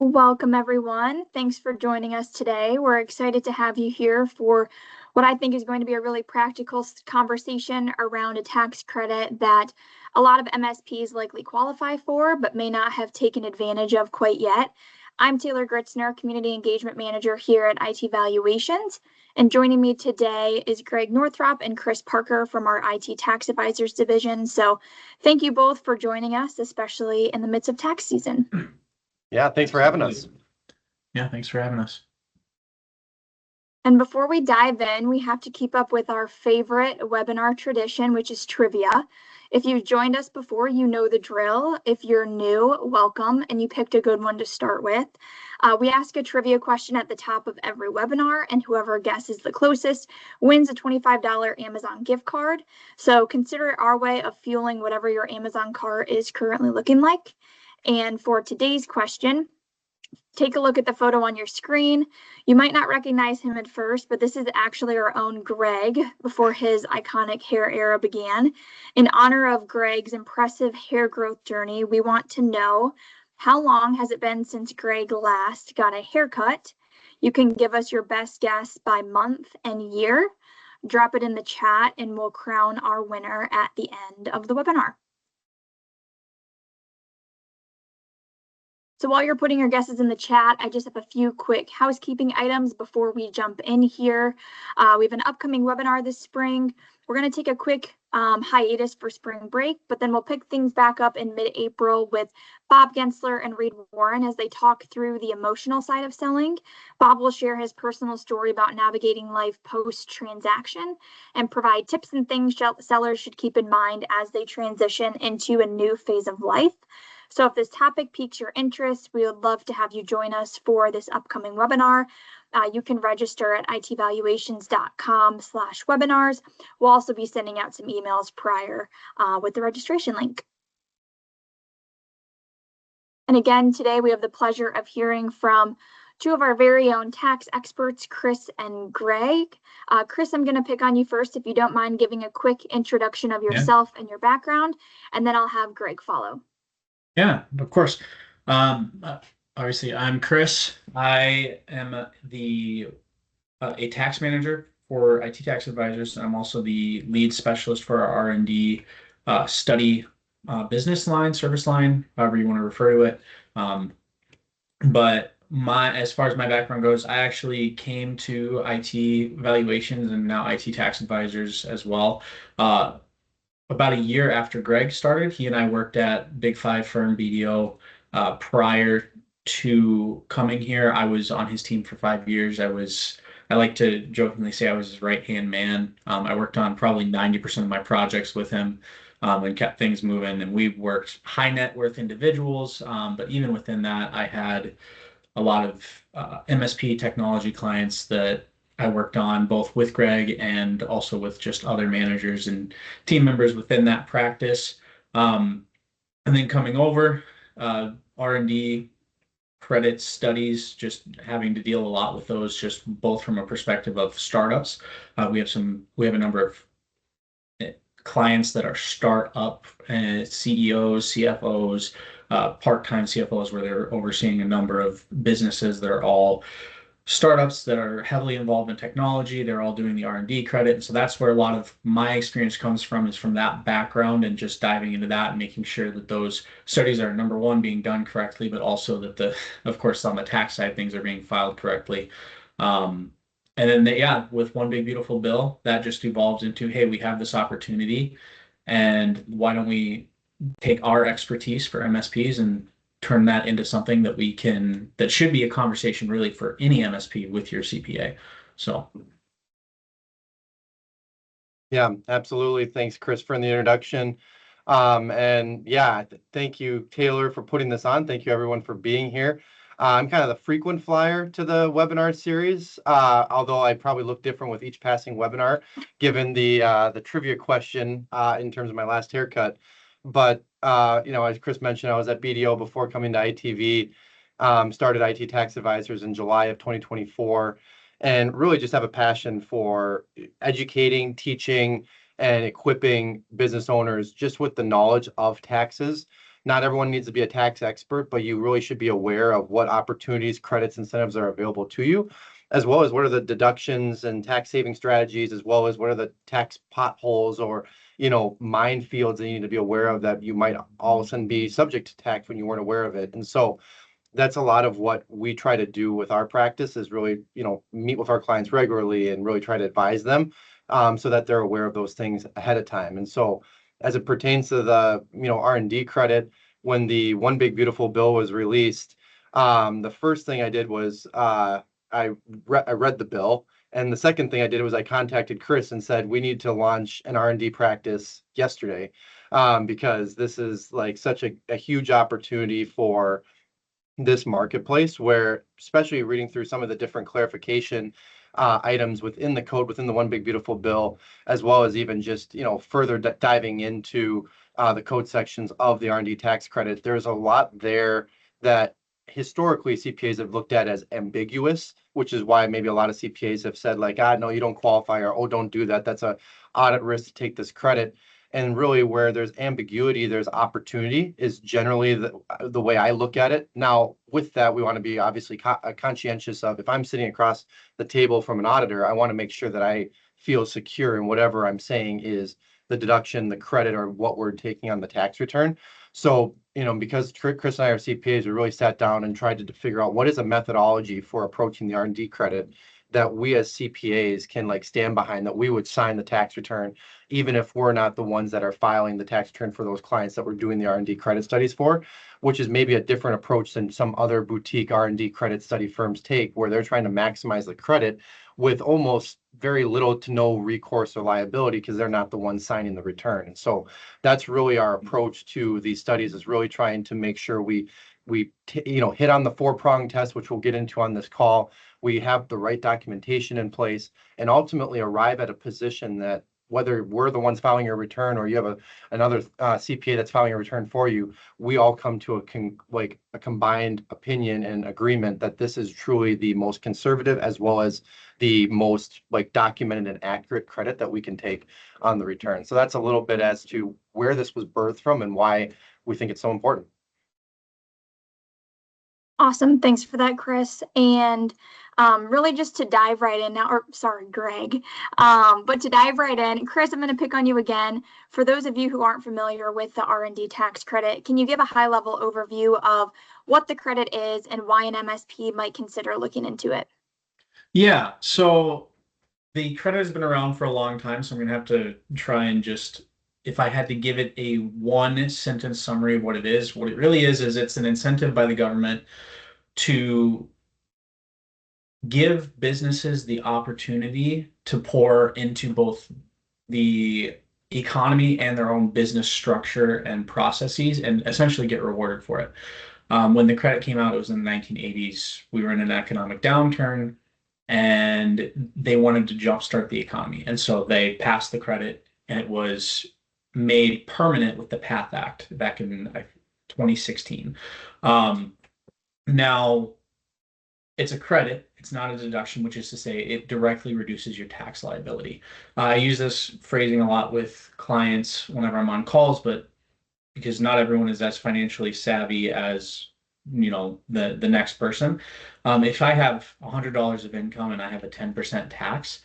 Welcome, everyone. Thanks for joining us today. We're excited to have you here for what I think is going to be a really practical conversation around a tax credit that a lot of MSPs likely qualify for, but may not have taken advantage of quite yet. I'm Taylor Gritzner, Community Engagement Manager here at IT Valuations. And joining me today is Greg Northrop and Chris Parker from our IT Tax Advisors Division. So thank you both for joining us, especially in the midst of tax season. Yeah, thanks for having us. Yeah, thanks for having us. And before we dive in, we have to keep up with our favorite webinar tradition, which is trivia. If you've joined us before, you know the drill. If you're new, welcome, and you picked a good one to start with. We ask a trivia question at the top of every webinar, and whoever guesses the closest wins a $25 Amazon gift card. So consider it our way of fueling whatever your Amazon cart is currently looking like. And for today's question, take a look at the photo on your screen. You might not recognize him at first, but this is actually our own Greg before his iconic hair era began. In honor of Greg's impressive hair growth journey, we want to know, how long has it been since Greg last got a haircut? You can give us your best guess by month and year. Drop it in the chat and we'll crown our winner at the end of the webinar. So while you're putting your guesses in the chat, I just have a few quick housekeeping items before we jump in here. We have an upcoming webinar this spring. We're going to take a quick hiatus for spring break, but then we'll pick things back up in mid-April with Bob Gensler and Reed Warren as they talk through the emotional side of selling. Bob will share his personal story about navigating life post-transaction and provide tips and things sellers should keep in mind as they transition into a new phase of life. So if this topic piques your interest, we would love to have you join us for this upcoming webinar. You can register at itvaluations.com/webinars. We'll also be sending out some emails prior with the registration link. And again, today we have the pleasure of hearing from two of our very own tax experts, Chris and Greg. Chris, I'm going to pick on you first, if you don't mind giving a quick introduction of yourself and your background, and then I'll have Greg follow. Yeah, of course. Obviously, I'm Chris. I am a tax manager for IT Tax Advisors. I'm also the lead specialist for our R&D study business line, service line, however you want to refer to it. But as far as my background goes, I actually came to IT Valuations and now IT Tax Advisors as well. About a year after Greg started, he and I worked at Big Five firm BDO. Prior to coming here, I was on his team for 5 years. I like to jokingly say I was his right-hand man. I worked on probably 90% of my projects with him and kept things moving. And we worked high net worth individuals. But even within that, I had a lot of MSP technology clients that I worked on both with Greg and also with just other managers and team members within that practice. And then coming over, R&D credit studies, just having to deal a lot with those, just both from a perspective of startups. We have a number of clients that are startup CEOs, CFOs, part-time CFOs, where they're overseeing a number of businesses that are all startups that are heavily involved in technology. They're all doing the R&D credit. And so that's where a lot of my experience comes from, is from that background and just diving into that and making sure that those studies are, number one, being done correctly, but also that of course, on the tax side, things are being filed correctly. And then with One Big Beautiful Bill, that just evolves into, hey, we have this opportunity, and why don't we take our expertise for MSPs and turn that into something that should be a conversation really for any MSP with your CPA. So. Yeah, absolutely. Thanks, Chris, for the introduction. Thank you, Taylor, for putting this on. Thank you, everyone, for being here. I'm kind of the frequent flyer to the webinar series, although I probably look different with each passing webinar, given the trivia question in terms of my last haircut. But as Chris mentioned, I was at BDO before coming to ITV, started IT Tax Advisors in July of 2024, and really just have a passion for educating, teaching, and equipping business owners just with the knowledge of taxes not everyone needs to be a tax expert, but you really should be aware of what opportunities, credits, incentives are available to you, as well as what are the deductions and tax saving strategies, as well as what are the tax potholes or minefields that you need to be aware of that you might all of a sudden be subject to tax when you weren't aware of it. And so that's a lot of what we try to do with our practice is really, meet with our clients regularly and really try to advise them so that they're aware of those things ahead of time. And so as it pertains to the, R&D credit, when the One Big Beautiful Bill was released, the first thing I did was I read the bill. And the second thing I did was I contacted Chris and said, we need to launch an R&D practice yesterday because this is like such a huge opportunity for this marketplace where, especially reading through some of the different clarification items within the code, within the One Big Beautiful Bill, as well as even just, further diving into the code sections of the R&D tax credit, there's a lot there that historically CPAs have looked at as ambiguous, which is why maybe a lot of CPAs have said like, no, you don't qualify, or, oh, don't do that. That's a audit risk to take this credit. And really where there's ambiguity, there's opportunity is generally the way I look at it. Now, with that, we want to be obviously conscientious of if I'm sitting across the table from an auditor, I want to make sure that I feel secure in whatever I'm saying is the deduction, the credit, or what we're taking on the tax return. So, because Chris and I are CPAs, we really sat down and tried to figure out what is a methodology for approaching the R&D credit that we as CPAs can like stand behind, that we would sign the tax return, even if we're not the ones that are filing the tax return for those clients that we're doing the R&D credit studies for, which is maybe a different approach than some other boutique R&D credit study firms take, where they're trying to maximize the credit with almost very little to no recourse or liability because they're not the ones signing the return. And so that's really our approach to these studies, is really trying to make sure we hit on the 4-prong test, which we'll get into on this call. We have the right documentation in place and ultimately arrive at a position that whether we're the ones filing your return or you have another CPA that's filing a return for you, we all come to a combined opinion and agreement that this is truly the most conservative as well as the most documented and accurate credit that we can take on the return. So that's a little bit as to where this was birthed from and why we think it's so important. Awesome. Thanks for that, Chris. And really just to dive right in now, or sorry, Greg, but to dive right in, Chris, I'm going to pick on you again. For those of you who aren't familiar with the R&D tax credit, can you give a high-level overview of what the credit is and why an MSP might consider looking into it? Yeah, so the credit has been around for a long time, so I'm going to have to try and just, if I had to give it a one-sentence summary of what it is, what it really is it's an incentive by the government to give businesses the opportunity to pour into both the economy and their own business structure and processes and essentially get rewarded for it. When the credit came out, it was in the 1980s. We were in an economic downturn and they wanted to jumpstart the economy. And so they passed the credit and it was made permanent with the PATH Act back in 2016. Now, it's a credit, it's not a deduction, which is to say it directly reduces your tax liability. I use this phrasing a lot with clients whenever I'm on calls, but because not everyone is as financially savvy as the next person. If I have $100 of income and I have a 10% tax,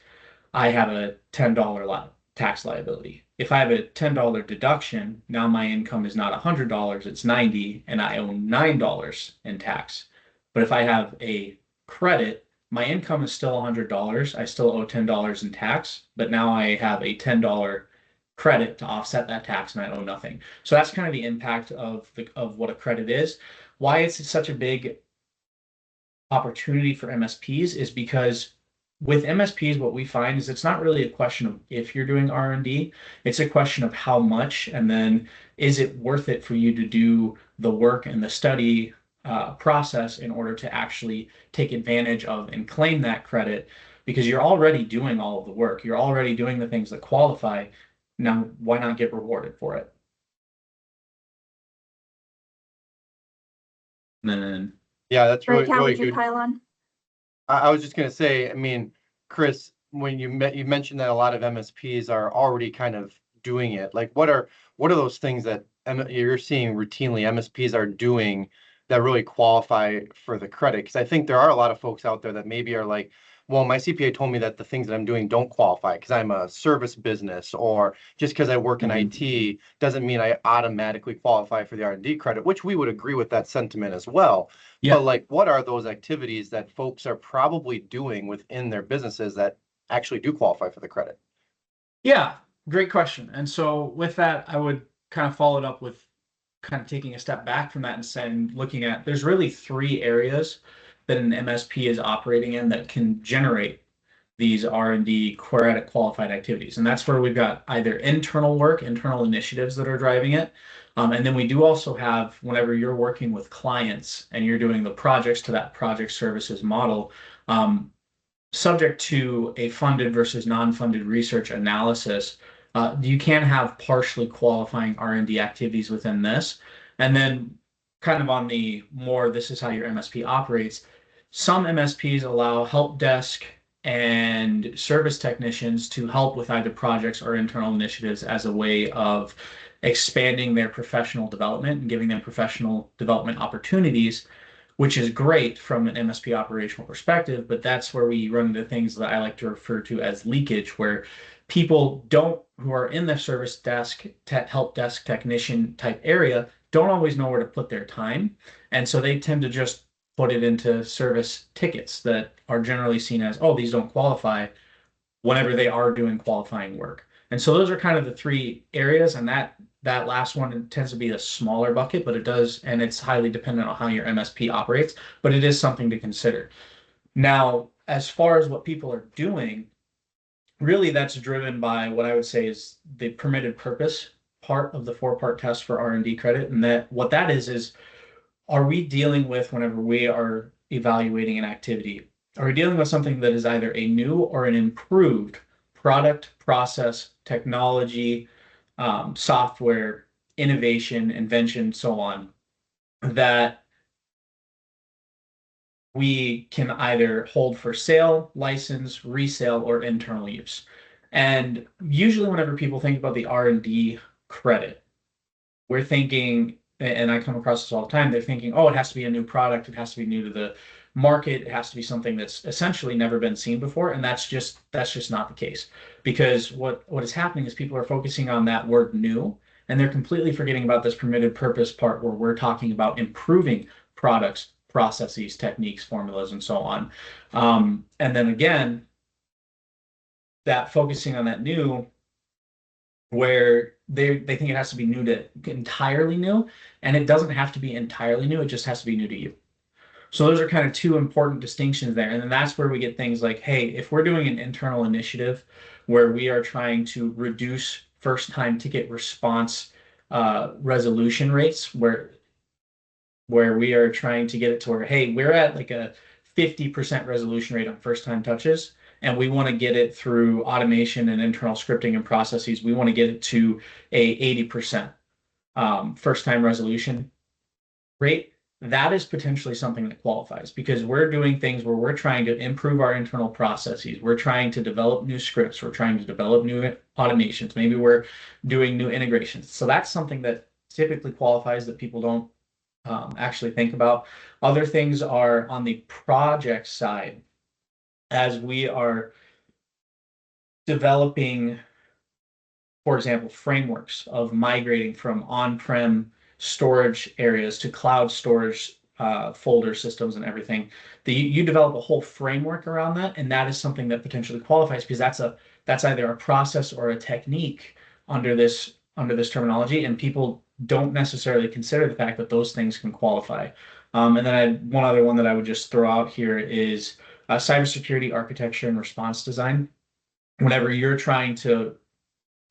I have a $10 tax liability. If I have a $10 deduction, now my income is not $100, it's 90, and I owe $9 in tax. But if I have a credit, my income is still $100. I still owe $10 in tax, but now I have a $10 credit to offset that tax and I owe nothing. So that's kind of the impact of what a credit is. Why it's such a big opportunity for MSPs is because with MSPs, what we find is it's not really a question of if you're doing R&D, it's a question of how much, and then is it worth it for you to do the work and the study process in order to actually take advantage of and claim that credit, because you're already doing all of the work. You're already doing the things that qualify. Now, why not get rewarded for it? And then, Yeah, that's Greg, really, how really would you good. pile on? I was just going to say, I mean, Chris, when you mentioned that a lot of MSPs are already kind of doing it? Like, what are those things that you're seeing routinely MSPs are doing that really qualify for the credit? Because I think there are a lot of folks out there that maybe are like, well, my CPA told me that the things that I'm doing don't qualify because I'm a service business, or just because I work in IT doesn't mean I automatically qualify for the R&D credit, which we would agree with that sentiment as well. But Yeah. like, what are those activities that folks are probably doing within their businesses that actually do qualify for the credit? Yeah, great question. And so with that, I would kind of follow it up with kind of taking a step back from that and saying, looking at, there's really three areas that an MSP is operating in that can generate these R&D credit qualified activities. And that's where we've got either internal work, internal initiatives that are driving it. And then we do also have, whenever you're working with clients and you're doing the projects to that project services model, subject to a funded versus non-funded research analysis, you can have partially qualifying R&D activities within this. And then kind of on the more, this is how your MSP operates. Some MSPs allow help desk and service technicians to help with either projects or internal initiatives as a way of expanding their professional development and giving them professional development opportunities, which is great from an MSP operational perspective, but that's where we run into things that I like to refer to as leakage, where people don't, who are in the service desk, help desk technician type area, don't always know where to put their time. And so they tend to just put it into service tickets that are generally seen as, oh, these don't qualify, whenever they are doing qualifying work. And so those are kind of the three areas, and that last one tends to be a smaller bucket, but it does, and it's highly dependent on how your MSP operates, but it is something to consider. Now, as far as what people are doing, really that's driven by what I would say is the permitted purpose part of the four-part test for R&D credit. And that what that is are we dealing with, whenever we are evaluating an activity, are we dealing with something that is either a new or an improved product, process, technology, software, innovation, invention, so on, that we can either hold for sale, license, resale, or internal use? And usually whenever people think about the R&D credit, we're thinking, and I come across this all the time, they're thinking, oh, it has to be a new product, it has to be new to the market, it has to be something that's essentially never been seen before. And that's just not the case. Because what is happening is people are focusing on that word new, and they're completely forgetting about this permitted purpose part where we're talking about improving products, processes, techniques, formulas, and so on. And then again, that focusing on that new, where they think it has to be new to entirely new, and it doesn't have to be entirely new, it just has to be new to you. So those are kind of two important distinctions there. And then that's where we get things like, hey, if we're doing an internal initiative where we are trying to reduce first time ticket response resolution rates, where we are trying to get it to where, hey, we're at like a 50% resolution rate on first time touches, and we want to get it through automation and internal scripting and processes. We want to get it to a 80% first time resolution rate. That is potentially something that qualifies, because we're doing things where we're trying to improve our internal processes. We're trying to develop new scripts. We're trying to develop new automations. Maybe we're doing new integrations. So that's something that typically qualifies that people don't actually think about. Other things are on the project side, as we are developing, for example, frameworks of migrating from on-prem storage areas to cloud storage folder systems and everything. You develop a whole framework around that, and that is something that potentially qualifies, because that's either a process or a technique under this terminology, and people don't necessarily consider the fact that those things can qualify. And then one other one that I would just throw out here is cybersecurity architecture and response design. Whenever you're trying to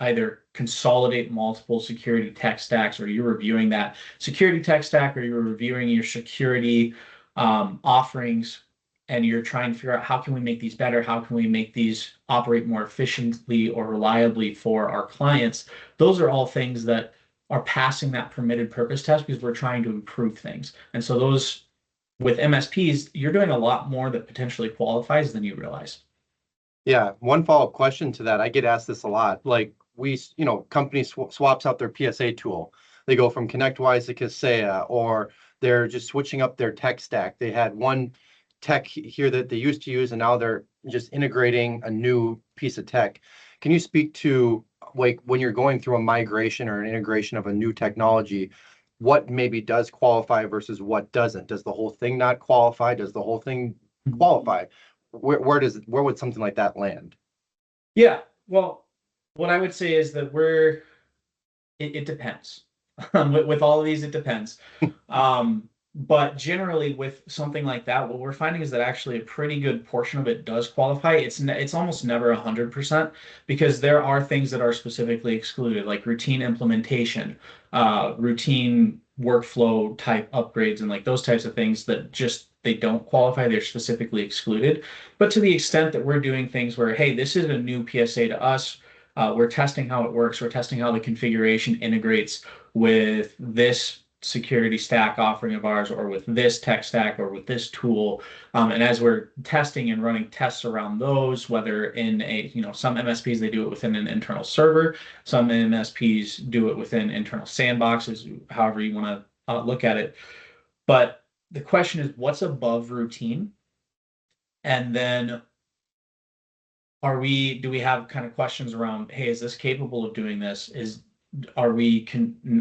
either consolidate multiple security tech stacks, or you're reviewing that security tech stack, or you're reviewing your security offerings, and you're trying to figure out how can we make these better, how can we make these operate more efficiently or reliably for our clients, those are all things that are passing that permitted purpose test, because we're trying to improve things. And so those, with MSPs, you're doing a lot more that potentially qualifies than you realize. Yeah, one follow-up question to that. I get asked this a lot. Like, companies swaps out their PSA tool. They go from ConnectWise to Kaseya, or they're just switching up their tech stack. They had one tech here that they used to use, and now they're just integrating a new piece of tech. Can you speak to, like, when you're going through a migration or an integration of a new technology, what maybe does qualify versus what doesn't? Does the whole thing not qualify? Does the whole thing qualify? Where would something like that land? Yeah, well, what I would say is that it depends. With all of these, it depends. But generally, with something like that, what we're finding is that actually a pretty good portion of it does qualify. It's almost never 100% because there are things that are specifically excluded, like routine implementation, routine workflow type upgrades, and like those types of things that just they don't qualify. They're specifically excluded. But to the extent that we're doing things where, hey, this is a new PSA to us. We're testing how it works. We're testing how the configuration integrates with this security stack offering of ours, or with this tech stack, or with this tool. And as we're testing and running tests around those, whether in some MSPs, they do it within an internal server, some MSPs do it within internal sandboxes, however you want to look at it. But the question is, what's above routine? And then do we have kind of questions around, hey, is this capable of doing this? Are we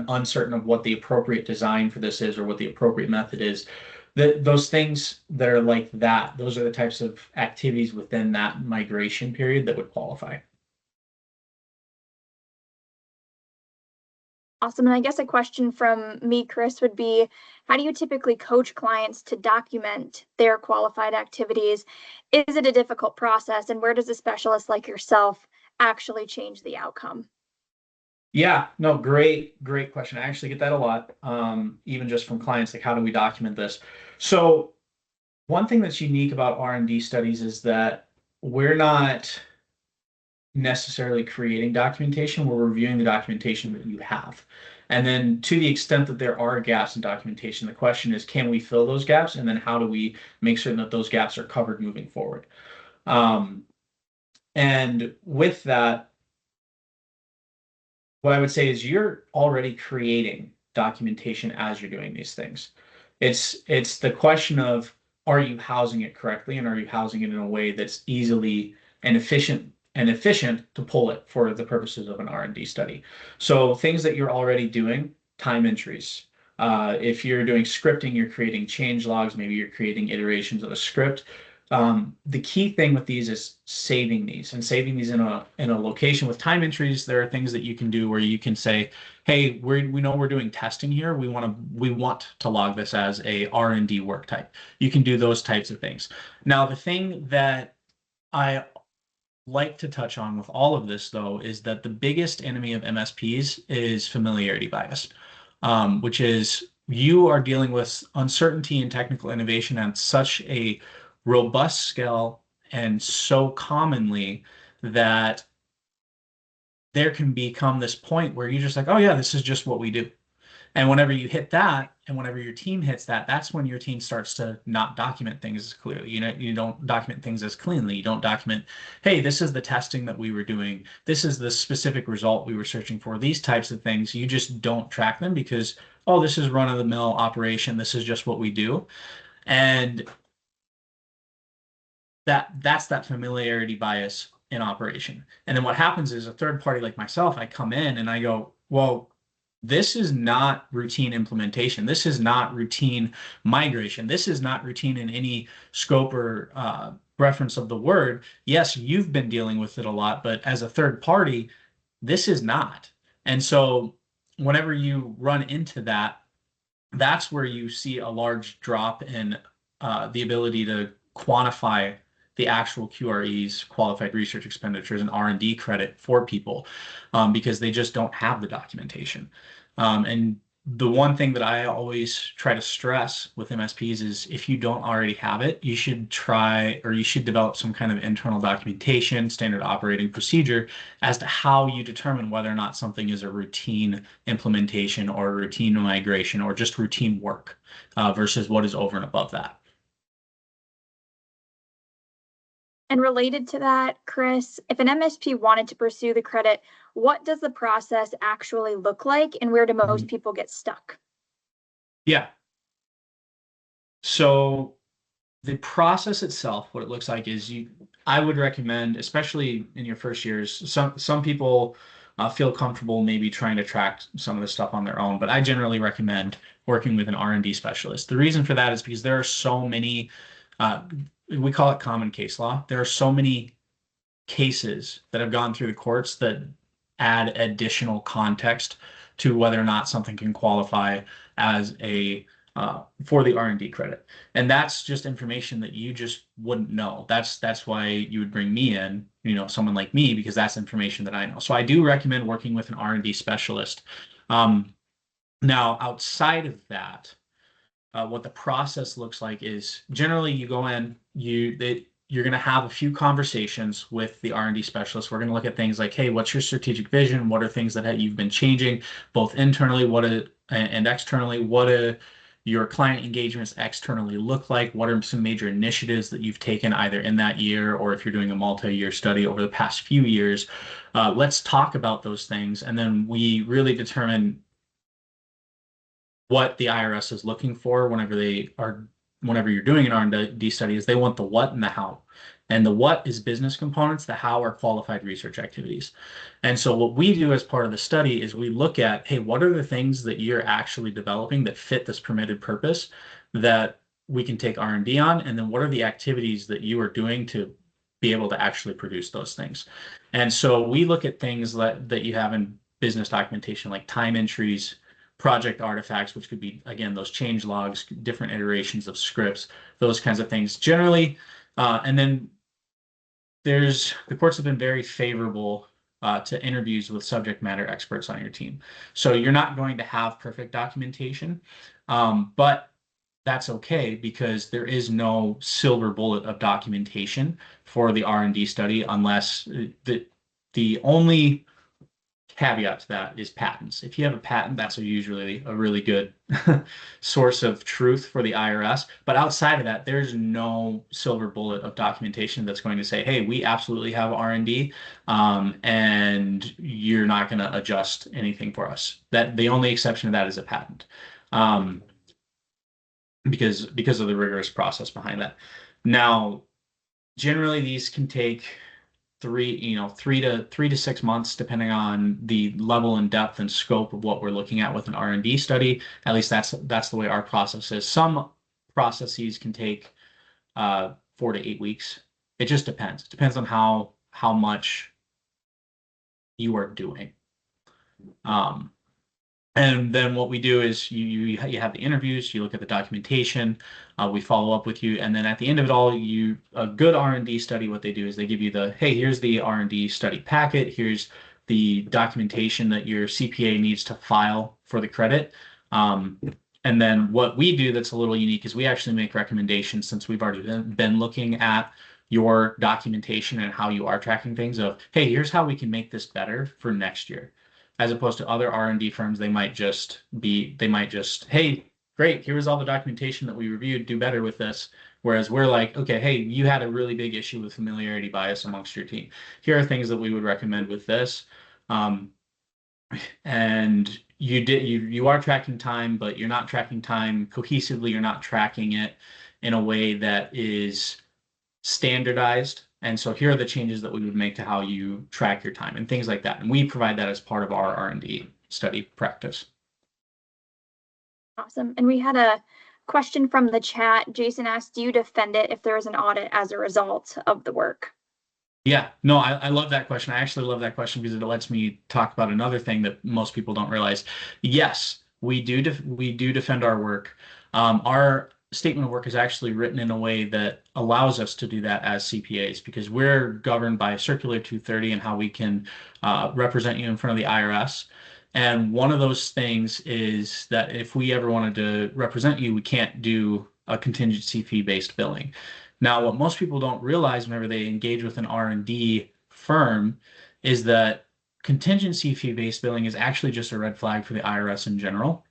uncertain of what the appropriate design for this is, or what the appropriate method is? Those things that are like that, those are the types of activities within that migration period that would qualify. Awesome. And I guess a question from me, Chris, would be, how do you typically coach clients to document their qualified activities? Is it a difficult process? And where does a specialist like yourself actually change the outcome? Yeah, no, great question. I actually get that a lot, even just from clients, like, how do we document this? So one thing that's unique about R&D studies is that we're not necessarily creating documentation. We're reviewing the documentation that you have. And then to the extent that there are gaps in documentation, the question is, can we fill those gaps? And then how do we make certain that those gaps are covered moving forward? And with that, what I would say is you're already creating documentation as you're doing these things. It's the question of, are you housing it correctly, and are you housing it in a way that's easily and efficient to pull it for the purposes of an R&D study. So things that you're already doing, time entries. If you're doing scripting, you're creating change logs, maybe you're creating iterations of a script. The key thing with these is saving these, and saving these in a location. With time entries, there are things that you can do where you can say, hey, we know we're doing testing here. We want to log this as a R&D work type. You can do those types of things. Now, the thing that I like to touch on with all of this, though, is that the biggest enemy of MSPs is familiarity bias, which is you are dealing with uncertainty and technical innovation at such a robust scale and so commonly that there can become this point where you're just like, oh yeah, this is just what we do. And whenever you hit that, and whenever your team hits that, that's when your team starts to not document things as clearly. You don't document things as cleanly. You don't document, hey, this is the testing that we were doing. This is the specific result we were searching for. These types of things, you just don't track them because, oh, this is run-of-the-mill operation. This is just what we do. And that's that familiarity bias in operation. And then what happens is, a third party like myself, I come in and I go, well, this is not routine implementation. This is not routine migration. This is not routine in any scope or reference of the word. Yes, you've been dealing with it a lot, but as a third party, this is not. And so whenever you run into that, that's where you see a large drop in the ability to quantify the actual QREs, qualified research expenditures, and R&D credit for people, because they just don't have the documentation. And the one thing that I always try to stress with MSPs is, if you don't already have it, you should develop some kind of internal documentation, standard operating procedure as to how you determine whether or not something is a routine implementation or a routine migration or just routine work versus what is over and above that. And related to that, Chris, if an MSP wanted to pursue the credit, what does the process actually look like, and where do most people get stuck? Yeah. So the process itself, what it looks like is I would recommend, especially in your first years, some people feel comfortable maybe trying to track some of the stuff on their own, but I generally recommend working with an R&D specialist. The reason for that is because there are so many, uh, we call it common case law. There are so many cases that have gone through the courts that add additional context to whether or not something can qualify as a for the R&D credit. And that's just information that you just wouldn't know. That's why you would bring me in, someone like me, because that's information that I know. So I do recommend working with an R&D specialist. Now, outside of that, what the process looks like is generally you go in, you're going to have a few conversations with the R&D specialist. We're going to look at things like, hey, what's your strategic vision? What are things that you've been changing both internally, and externally? What do your client engagements externally look like? What are some major initiatives that you've taken either in that year or if you're doing a multi-year study over the past few years? Let's talk about those things. And then we really determine what the IRS is looking for whenever you're doing an R&D study is they want the what and the how. And the what is business components, the how are qualified research activities. And so what we do as part of the study is we look at, hey, what are the things that you're actually developing that fit this permitted purpose that we can take R&D on? And then what are the activities that you are doing to be able to actually produce those things? And so we look at things that you have in business documentation, like time entries, project artifacts, which could be, again, those change logs, different iterations of scripts, those kinds of things generally. And then the courts have been very favorable to interviews with subject matter experts on your team. So you're not going to have perfect documentation, but that's okay because there is no silver bullet of documentation for the R&D study unless the only caveat to that is patents. If you have a patent, that's usually a really good source of truth for the IRS. But outside of that, there's no silver bullet of documentation that's going to say, hey, we absolutely have R&D, and you're not going to adjust anything for us. That the only exception to that is a patent, because of the rigorous process behind that. Now, generally, these can take three to 6 months, depending on the level and depth and scope of what we're looking at with an R&D study. At least that's the way our process is. Some processes can take 4 to 8 weeks. It just depends. It depends on how much you are doing. And then what we do is you have the interviews, you look at the documentation, we follow up with you, and then at the end of it all, a good R&D study, what they do is they give you hey, here's the R&D study packet, here's the documentation that your CPA needs to file for the credit. And then what we do that's a little unique is we actually make recommendations since we've already been looking at your documentation and how you are tracking things of, hey, here's how we can make this better for next year. As opposed to other R&D firms, they might just, hey, great, here's all the documentation that we reviewed, do better with this. Whereas we're like, okay, hey, you had a really big issue with familiarity bias amongst your team. Here are things that we would recommend with this. And you are tracking time, but you're not tracking time cohesively. You're not tracking it in a way that is standardized. And so here are the changes that we would make to how you track your time and things like that. And we provide that as part of our R&D study practice. Awesome. And we had a question from the chat. Jason asked, do you defend it if there is an audit as a result of the work? Yeah, no, I love that question. I actually love that question because it lets me talk about another thing that most people don't realize. Yes, we do defend our work. Our statement of work is actually written in a way that allows us to do that as CPAs because we're governed by Circular 230 and how we can represent you in front of the IRS. And one of those things is that if we ever wanted to represent you, we can't do a contingency fee-based billing. Now, what most people don't realize whenever they engage with an R&D firm is that contingency fee-based billing is actually just a red flag for the IRS in general.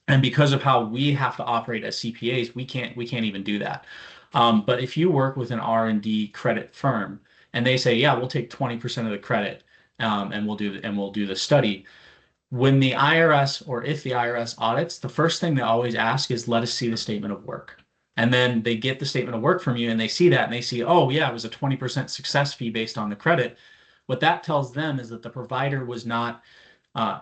And because of how we have to operate as CPAs, we can't even do that. But if you work with an R&D credit firm and they say, yeah, we'll take 20% of the credit, and we'll do the study. When the IRS, or if the IRS audits, the first thing they always ask is, let us see the statement of work. And then they get the statement of work from you and they see that and they see, oh yeah, it was a 20% success fee based on the credit. What that tells them is that the provider was not uh,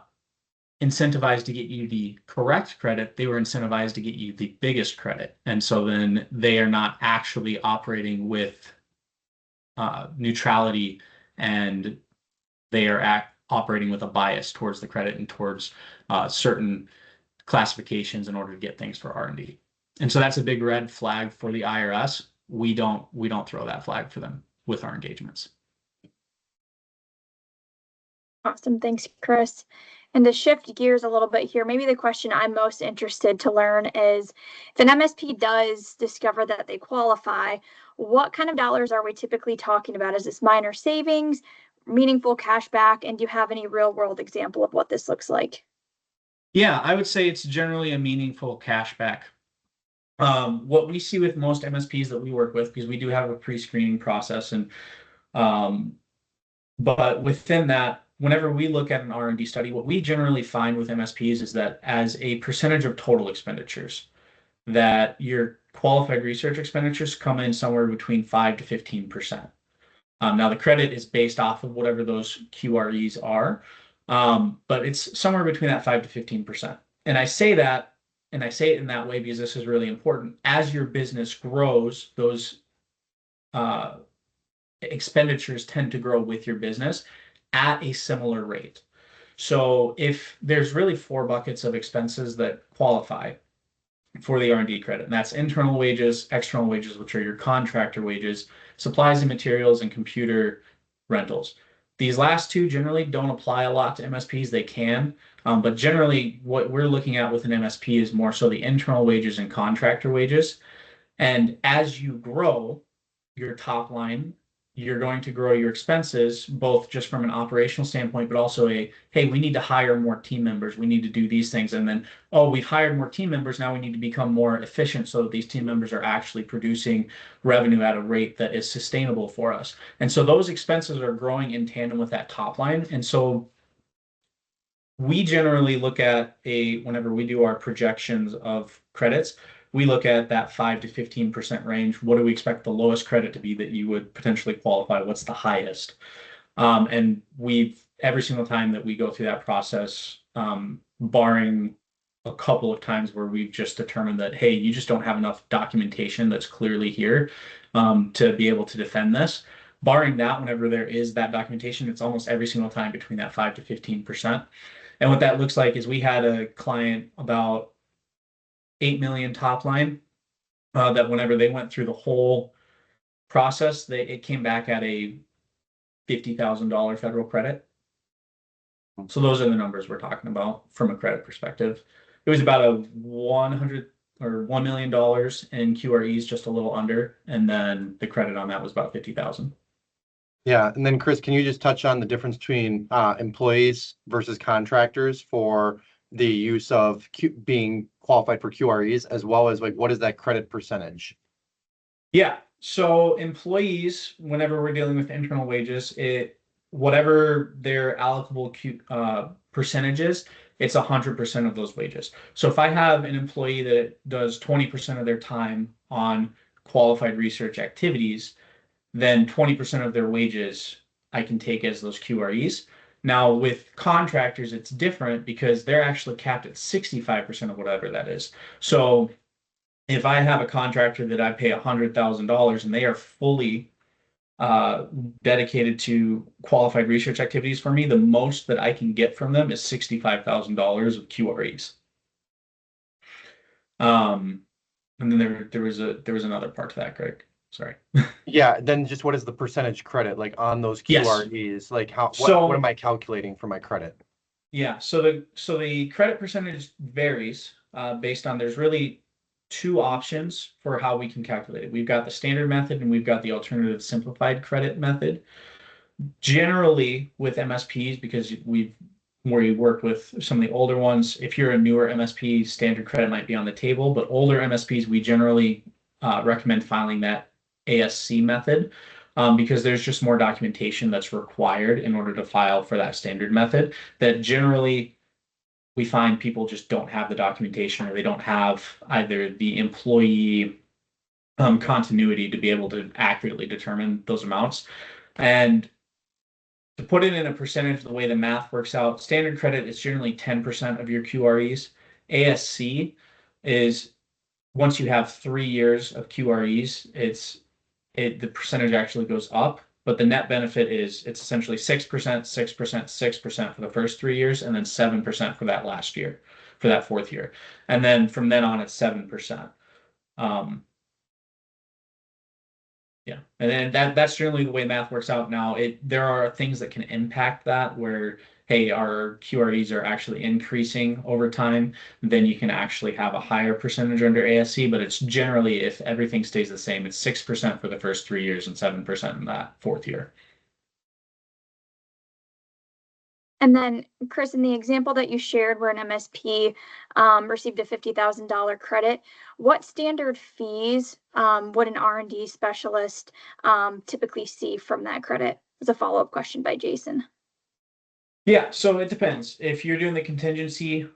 incentivized to get you the correct credit. They were incentivized to get you the biggest credit. And so then they are not actually operating with neutrality, and they are operating with a bias towards the credit and towards certain classifications in order to get things for R&D. And so that's a big red flag for the IRS. We don't throw that flag for them with our engagements. Awesome. Thanks, Chris. And to shift gears a little bit here, maybe the question I'm most interested to learn is, if an MSP does discover that they qualify, what kind of dollars are we typically talking about? Is this minor savings, meaningful cash back, and do you have any real world example of what this looks like? Yeah, I would say it's generally a meaningful cash back. What we see with most MSPs that we work with, because we do have a pre-screening process, and but within that, whenever we look at an R&D study, what we generally find with MSPs is that as a percentage of total expenditures, that your qualified research expenditures come in somewhere between 5 to 15%. Now the credit is based off of whatever those QREs are, but it's somewhere between that 5 to 15%. And I say that, and I say it in that way because this is really important. As your business grows, those expenditures tend to grow with your business at a similar rate. So if there's really 4 buckets of expenses that qualify for the R&D credit, and that's internal wages, external wages, which are your contractor wages, supplies and materials, and computer rentals. These last 2 generally don't apply a lot to MSPs. They can, but generally what we're looking at with an MSP is more so the internal wages and contractor wages. And as you grow your top line, you're going to grow your expenses, both just from an operational standpoint, but also hey, we need to hire more team members. We need to do these things. And then, oh, we've hired more team members. Now we need to become more efficient so that these team members are actually producing revenue at a rate that is sustainable for us. And so those expenses are growing in tandem with that top line. And so we generally look at whenever we do our projections of credits, we look at that 5 to 15% range. What do we expect the lowest credit to be that you would potentially qualify? What's the highest? And every single time that we go through that process, barring a couple of times where we've just determined that, hey, you just don't have enough documentation that's clearly here to be able to defend this. Barring that, whenever there is that documentation, it's almost every single time between that 5 to 15%. And what that looks like is we had a client about 8 million top line that whenever they went through the whole process, it came back at a $50,000 federal credit. So those are the numbers we're talking about from a credit perspective. It was about a $100 or $1 million in QREs, just a little under, and then the credit on that was about 50,000. Yeah, and then Chris, can you just touch on the difference between employees versus contractors for the use of being qualified for QREs, as well as like what is that credit percentage? Yeah, so employees, whenever we're dealing with internal wages, whatever their allocable percentages, it's 100% of those wages. So if I have an employee that does 20% of their time on qualified research activities, then 20% of their wages I can take as those QREs. Now with contractors, it's different because they're actually capped at 65% of whatever that is. So if I have a contractor that I pay $100,000 and they are fully dedicated to qualified research activities for me, the most that I can get from them is $65,000 of QREs. And then there was another part to that, Greg. Sorry. Yeah, then just what is the percentage credit like on those QREs? Yes. Like what am I calculating for my credit? Yeah, so the credit percentage varies based on, there's really 2 options for how we can calculate it. We've got the standard method and we've got the alternative simplified credit method. Generally with MSPs, because we work with some of the older ones, if you're a newer MSP, standard credit might be on the table, but older MSPs, we generally recommend filing that ASC method because there's just more documentation that's required in order to file for that standard method that generally we find people just don't have the documentation or they don't have either the employee continuity to be able to accurately determine those amounts. And to put it in a percentage, the way the math works out, standard credit is generally 10% of your QREs. ASC is once you have 3 years of QREs, the percentage actually goes up, but the net benefit is it's essentially 6%, 6%, 6% for the first 3 years, and then 7% for that last year, for that fourth year. And then from then on, it's 7%. Yeah, and then that's generally the way math works out now. There are things that can impact that where, hey, our QREs are actually increasing over time, then you can actually have a higher percentage under ASC, but it's generally, if everything stays the same, it's 6% for the first 3 years and 7% in that fourth year. And then, Chris, in the example that you shared where an MSP received a $50,000 credit, what standard fees would an R&D specialist typically see from that credit? As a follow-up question by Jason. Yeah, so it depends. If you're doing the contingency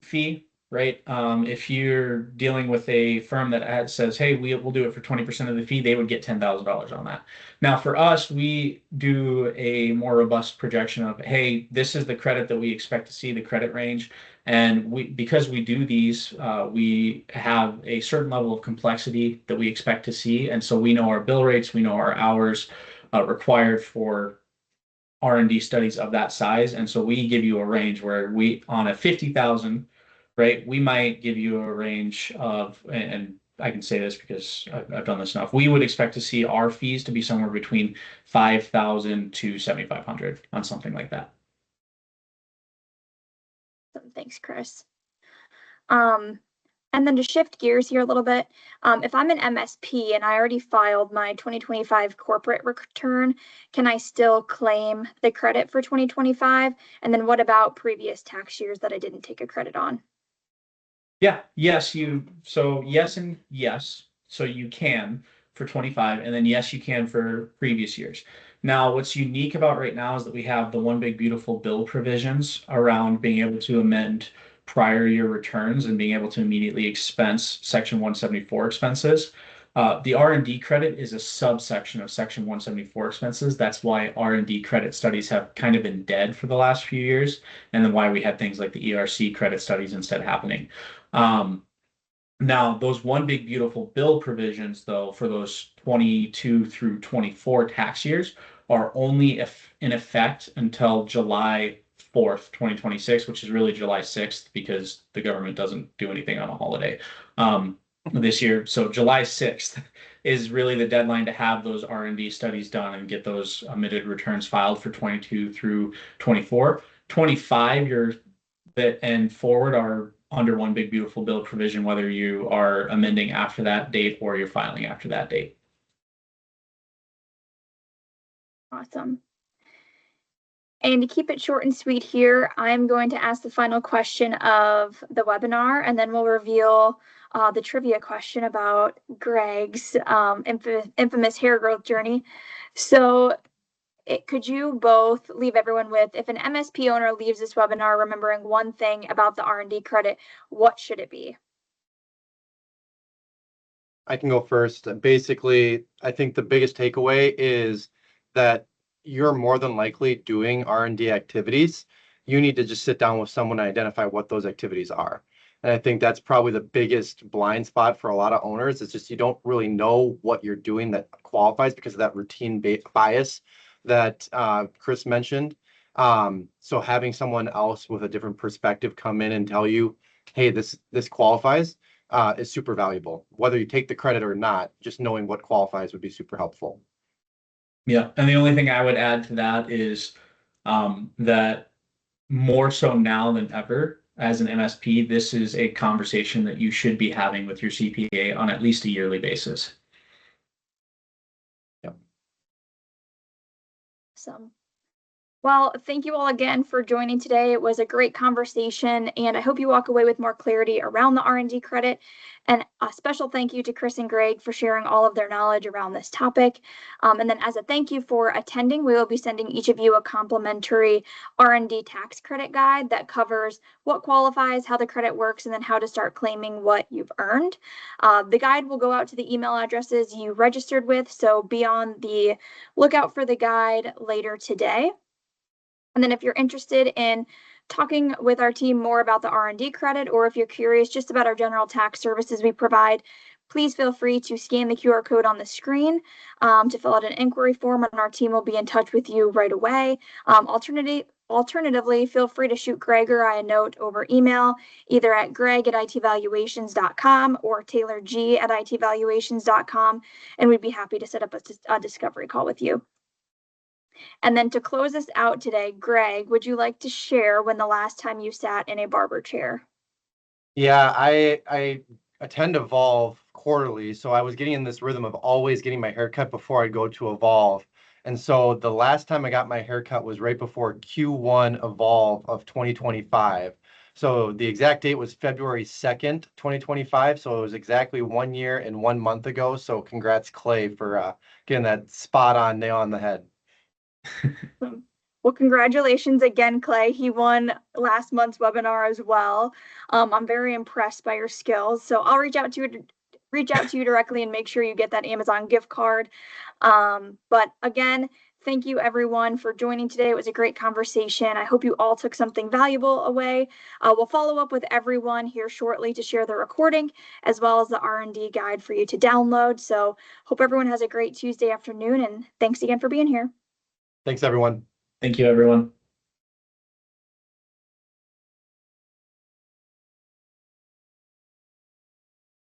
fee, right? If you're dealing with a firm that says, hey, we'll do it for 20% of the fee, they would get $10,000 on that. Now, for us, we do a more robust projection of, hey, this is the credit that we expect to see, the credit range. And because we do these, we have a certain level of complexity that we expect to see. And so we know our bill rates, we know our hours required for R&D studies of that size. And so we give you a range where we, on a 50,000, right, we might give you a range of, and I can say this because I've done this enough, we would expect to see our fees to be somewhere between 5,000 to 7,500 on something like that. Thanks, Chris. And then to shift gears here a little bit, if I'm an MSP and I already filed my 2025 corporate return, can I still claim the credit for 2025? And then what about previous tax years that I didn't take a credit on? Yeah, yes, yes and yes. So you can for 25, and then yes, you can for previous years. Now, what's unique about right now is that we have the one big beautiful bill provisions around being able to amend prior year returns and being able to immediately expense Section 174 expenses. The R&D credit is a subsection of Section 174 expenses. That's why R&D credit studies have kind of been dead for the last few years, and then why we had things like the ERC credit studies instead happening. Now, those one big beautiful bill provisions, though, for those 22 through 24 tax years are only in effect until July 4th, 2026, which is really July 6th because the government doesn't do anything on a holiday this year. So July 6th is really the deadline to have those R&D studies done and get those omitted returns filed for 22 through 24. 25, and forward are under one big beautiful bill provision, whether you are amending after that date or you're filing after that date. Awesome. And to keep it short and sweet here, I'm going to ask the final question of the webinar, and then we'll reveal the trivia question about Greg's infamous hair growth journey. So could you both leave everyone with, if an MSP owner leaves this webinar remembering one thing about the R&D credit, what should it be? I can go first. Basically, I think the biggest takeaway is that you're more than likely doing R&D activities. You need to just sit down with someone and identify what those activities are. And I think that's probably the biggest blind spot for a lot of owners. It's just you don't really know what you're doing that qualifies because of that routine bias that Chris mentioned. So having someone else with a different perspective come in and tell you, hey, this qualifies, is super valuable. Whether you take the credit or not, just knowing what qualifies would be super helpful. Yeah, and the only thing I would add to that is that more so now than ever, as an MSP, this is a conversation that you should be having with your CPA on at least a yearly basis. Yep. Awesome. Well, thank you all again for joining today. It was a great conversation, and I hope you walk away with more clarity around the R&D credit. And a special thank you to Chris and Greg for sharing all of their knowledge around this topic. And then as a thank you for attending, we will be sending each of you a complimentary R&D tax credit guide that covers what qualifies, how the credit works, and then how to start claiming what you've earned. The guide will go out to the email addresses you registered with, so be on the lookout for the guide later today. And then if you're interested in talking with our team more about the R&D credit, or if you're curious just about our general tax services we provide, please feel free to scan the QR code on the screen to fill out an inquiry form, and our team will be in touch with you right away. Alternatively, feel free to shoot Greg or I a note over email, either at greg@itvaluations.com or taylorg@itvaluations.com, and we'd be happy to set up a discovery call with you. And then to close us out today, Greg, would you like to share when the last time you sat in a barber chair? Yeah, I attend Evolve quarterly, so I was getting in this rhythm of always getting my hair cut before I go to Evolve. And so the last time I got my hair cut was right before Q1 Evolve of 2025. So the exact date was February 2nd, 2025. So it was exactly 1 year and 1 month ago. So congrats, Clay, for getting that spot on nail on the head. Well, congratulations again, Clay. He won last month's webinar as well. I'm very impressed by your skills. So I'll reach out to you directly and make sure you get that Amazon gift card. But again, thank you everyone for joining today. It was a great conversation. I hope you all took something valuable away. We'll follow up with everyone here shortly to share the recording as well as the R&D guide for you to download. So hope everyone has a great Tuesday afternoon, and thanks again for being here. Thanks, everyone. Thank you, everyone.